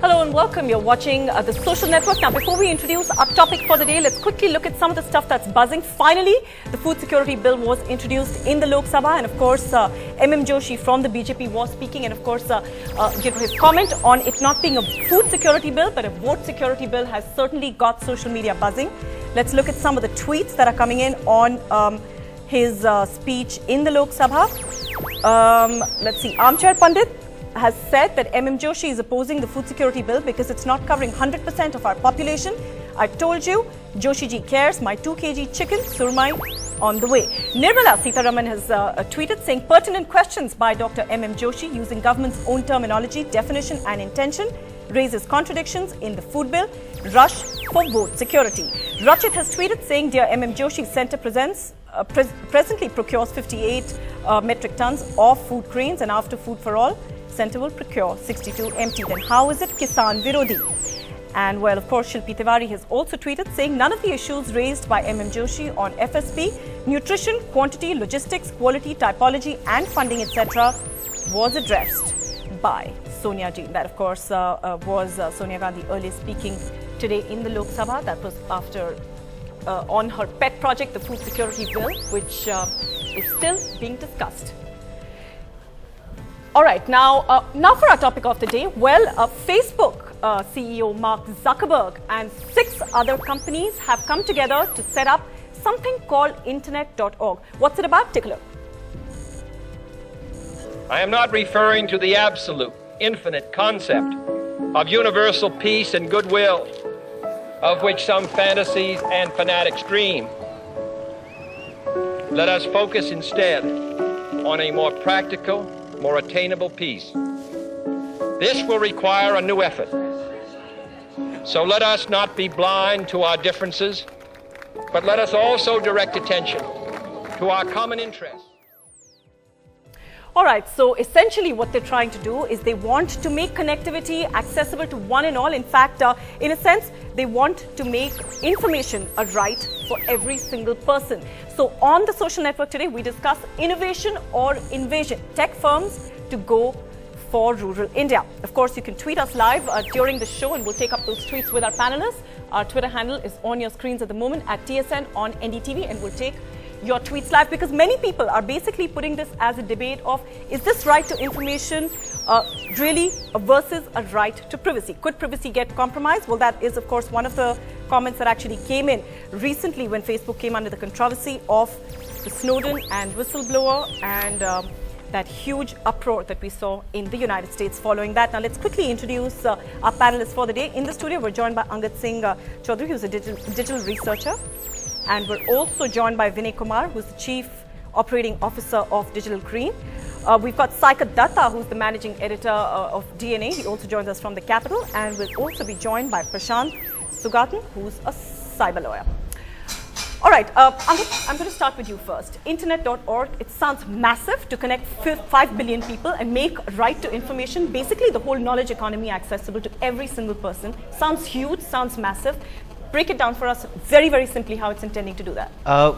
Hello and welcome. You're watching The Social Network. Now, before we introduce our topic for the day, let's quickly look at some of the stuff that's buzzing. Finally, the Food Security Bill was introduced in the Lok Sabha, and of course, M.M. Joshi from the BJP was speaking, and of course, his comment on it not being a food security bill, but a vote security bill has certainly got social media buzzing. Let's look at some of the tweets that are coming in on his speech in the Lok Sabha. Let's see. Armchair Pandit has said that M.M. Joshi is opposing the food security bill because it's not covering 100% of our population. I told you, Joshi ji cares. My 2 kg chicken surmai on the way. Nirmala Sitharaman has tweeted saying pertinent questions by Dr. M.M. Joshi using government's own terminology, definition and intention raises contradictions in the food bill. Rush for vote security. Rachit has tweeted saying, Dear M.M. Joshi, Centre presently procures 58 metric tons of food grains, and after Food for All, Centre will procure 62 empty. Then how is it Kisan Virodi? And well, of course, Shilpi Tiwari has also tweeted saying none of the issues raised by M.M. Joshi on FSP, nutrition, quantity, logistics, quality, typology and funding, etc. was addressed by Sonia Ji. That, of course, was Sonia Gandhi earlier speaking today in the Lok Sabha. That was after on her pet project, the Food Security Bill, which is still being discussed. All right, now for our topic of the day. Well, Facebook CEO Mark Zuckerberg and 6 other companies have come together to set up something called Internet.org. What's it about? Take a look. I am not referring to the absolute, infinite concept of universal peace and goodwill, of which some fantasies and fanatics dream. Let us focus instead on a more practical, more attainable peace. This will require a new effort. So let us not be blind to our differences, but let us also direct attention to our common interests. All right, so essentially what they're trying to do is they want to make connectivity accessible to one and all. In fact, in a sense, they want to make information a right for every single person. So on the Social Network today, we discuss innovation or invasion. Tech firms to go for rural India. Of course, you can tweet us live during the show, and we'll take up those tweets with our panelists. Our Twitter handle is on your screens at the moment at TSN on NDTV, and we'll take your tweets live, because many people are basically putting this as a debate of, is this right to information really versus a right to privacy? Could privacy get compromised? Well, that is, of course, one of the comments that actually came in recently when Facebook came under the controversy of the Snowden and whistleblower and that huge uproar that we saw in the United States following that. Now, let's quickly introduce our panelists for the day. In the studio, we're joined by Angad Singh Chaudhary, who's a digital researcher. And we're also joined by Vinay Kumar, who's the Chief Operating Officer of Digital Green. We've got Saikat Datta, who's the Managing Editor of DNA. He also joins us from the Capital. And we'll also be joined by Prashant Sugatan, who's a cyber lawyer. All right, Angad, I'm going to start with you first. Internet.org, it sounds massive to connect 5 billion people and make right to information, basically the whole knowledge economy accessible to every single person. Sounds huge, sounds massive. Break it down for us very, very simply how it's intending to do that.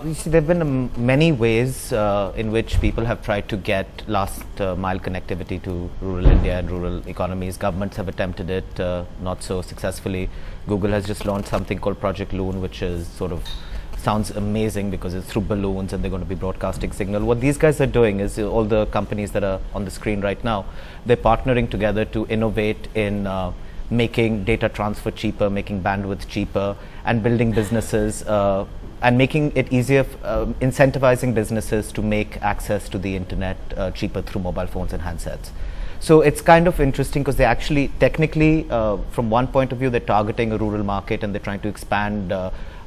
You see, there have been many ways in which people have tried to get last mile connectivity to rural India and rural economies. Governments have attempted it, not so successfully. Google has just launched something called Project Loon, which is sort of sounds amazing because it's through balloons and they're going to be broadcasting signal. What these guys are doing is, all the companies that are on the screen right now, they're partnering together to innovate in making data transfer cheaper, making bandwidth cheaper, and building businesses and making it easier, incentivizing businesses to make access to the internet cheaper through mobile phones and handsets. So it's kind of interesting because they actually, technically, from one point of view, they're targeting a rural market and they're trying to expand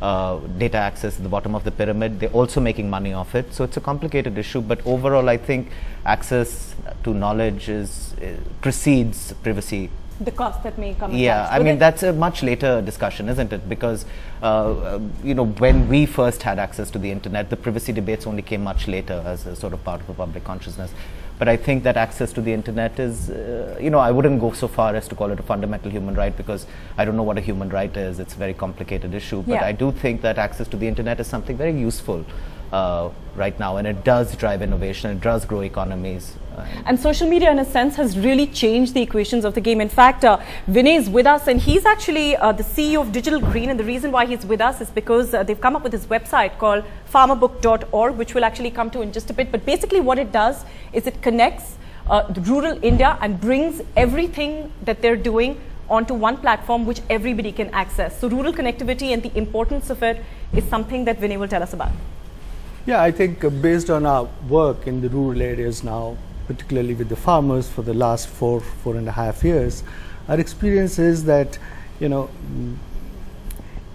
data access at the bottom of the pyramid. They're also making money off it. So it's a complicated issue, but overall, I think access to knowledge precedes privacy. The cost that may come. Yeah, I mean, that's a much later discussion, isn't it? Because, you know, when we first had access to the internet, the privacy debates only came much later as a sort of part of the public consciousness. But I think that access to the internet is, you know, I wouldn't go so far as to call it a fundamental human right, because I don't know what a human right is. It's a very complicated issue. But I do think that access to the internet is something very useful right now, and it does drive innovation, it does grow economies. And social media, in a sense, has really changed the equations of the game. In fact, Vinay is with us, and he's actually the CEO of Digital Green. And the reason why he's with us is because they've come up with this website called farmerbook.org, which we'll actually come to in just a bit. But basically what it does is it connects the rural India and brings everything that they're doing onto one platform which everybody can access. So rural connectivity and the importance of it is something that Vinay will tell us about. Yeah, I think based on our work in the rural areas now, particularly with the farmers for the last four and a half years, our experience is that, you know,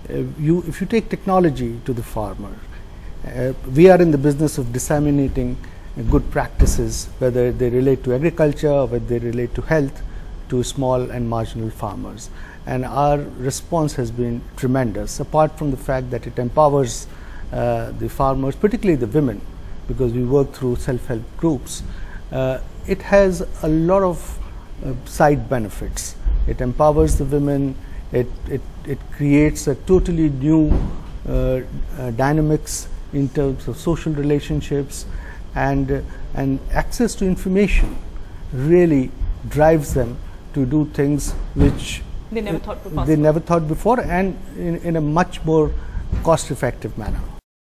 if you take technology to the farmer, we are in the business of disseminating good practices, whether they relate to agriculture or whether they relate to health, to small and marginal farmers. And our response has been tremendous, apart from the fact that it empowers the farmers, particularly the women, because we work through self-help groups. It has a lot of side benefits. It empowers the women, it creates a totally new dynamics in terms of social relationships, and access to information really drives them to do things which they never thought were possible. They never thought before, and in a much more cost-effective manner.